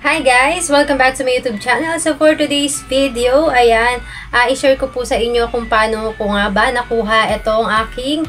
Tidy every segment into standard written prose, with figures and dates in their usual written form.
Hi guys! Welcome back to my YouTube channel. So for today's video, ayan, i-share ko po sa inyo kung paano ko nga ba nakuha itong aking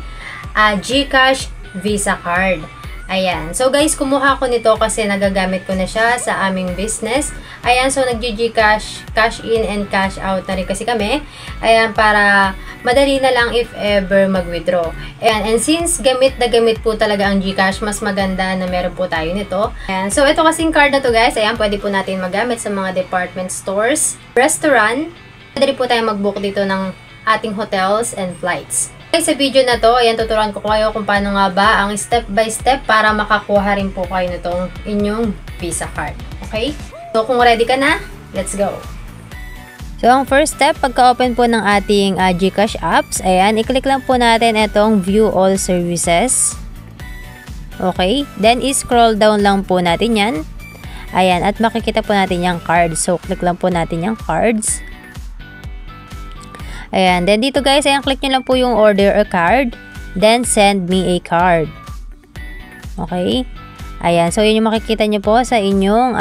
GCash Visa card. Ayan. So guys, kumuha ko nito kasi nagagamit ko na siya sa aming business. Ayan, so nag-GCash, cash in and cash out na rin kasi kami. Ayan, para madali na lang if ever mag-withdraw. Ayan, and since gamit na gamit po talaga ang GCash, mas maganda na meron po tayo nito. Ayan, so ito kasing card na to guys, ayan, pwede po natin magamit sa mga department stores, restaurant. Pwede po tayo mag-book dito ng ating hotels and flights. Okay, sa video na to, ayan, tuturuan ko kayo kung paano nga ba ang step by step para makakuha rin po kayo nitong inyong Visa card. Okay? So, kung ready ka na, let's go! So, ang first step, pagka-open po ng ating GCash apps, ayan, i-click lang po natin itong View All Services. Okay? Then, i-scroll down lang po natin yan. Ayan, at makikita po natin yung cards. So, click lang po natin yung cards. Ayan, then dito guys, ayan, click nyo lang po yung order a card, then send me a card. Okay? Ayan, so yun yung makikita nyo po sa inyong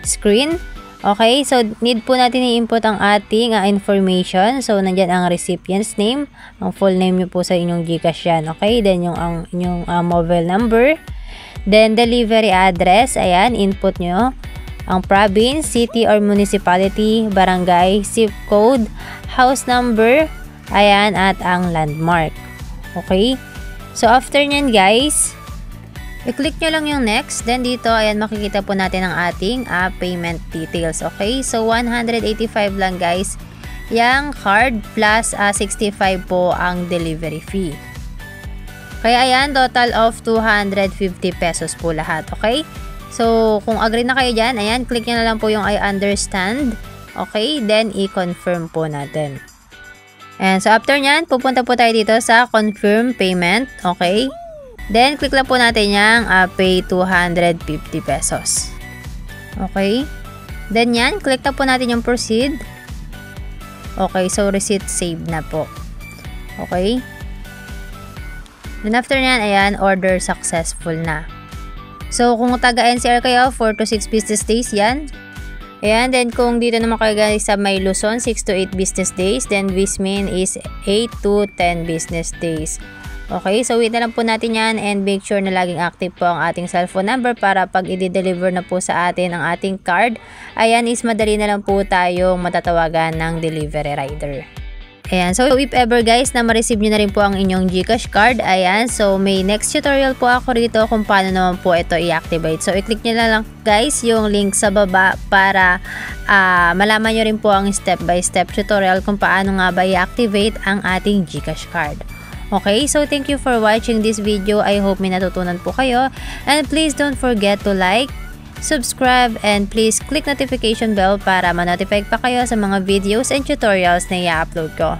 screen. Okay, so need po natin i-input ang ating information. So, nandyan ang recipient's name, ang full name nyo po sa inyong GCash yan. Okay, then yung inyong mobile number, then delivery address, ayan, input nyo. Ang province, city or municipality, barangay, zip code, house number, ayan, at ang landmark. Okay? So, after nyan guys, i-click nyo lang yung next. Then, dito, ayan, makikita po natin ang ating payment details. Okay? So, 185 lang guys. Yang card plus 65 po ang delivery fee. Kaya, ayan, total of 250 pesos po lahat. Okay? So, kung agree na kayo dyan, ayan, click nyo na lang po yung I understand. Okay, then i-confirm po natin. And so, after nyan, pupunta po tayo dito sa confirm payment. Okay, then click lang po natin yung pay 250 pesos. Okay, then yan, click na po natin yung proceed. Okay, so receipt saved na po. Okay, then after nyan, ayan, order successful na. So, kung taga-NCR kayo, 4 to 6 business days yan. Ayan, then kung dito naman kayo guys sa may Luzon, 6 to 8 business days. Then, Vismin is 8 to 10 business days. Okay, so wait na lang po natin yan and make sure na laging active po ang ating cellphone number para pag i-deliver na po sa atin ang ating card, ayan, is madali na lang po tayong matatawagan ng delivery rider. Ayan, so if ever guys na ma-receive nyo na rin po ang inyong GCash card, ayan, so may next tutorial po ako rito kung paano naman po ito i-activate. So i-click nyo na lang guys yung link sa baba para malaman nyo rin po ang step by step tutorial kung paano nga ba i-activate ang ating GCash card. Okay, so thank you for watching this video. I hope may natutunan po kayo. And please don't forget to like, subscribe, and please click notification bell para ma-notify pa kayo sa mga videos and tutorials na i-upload ko.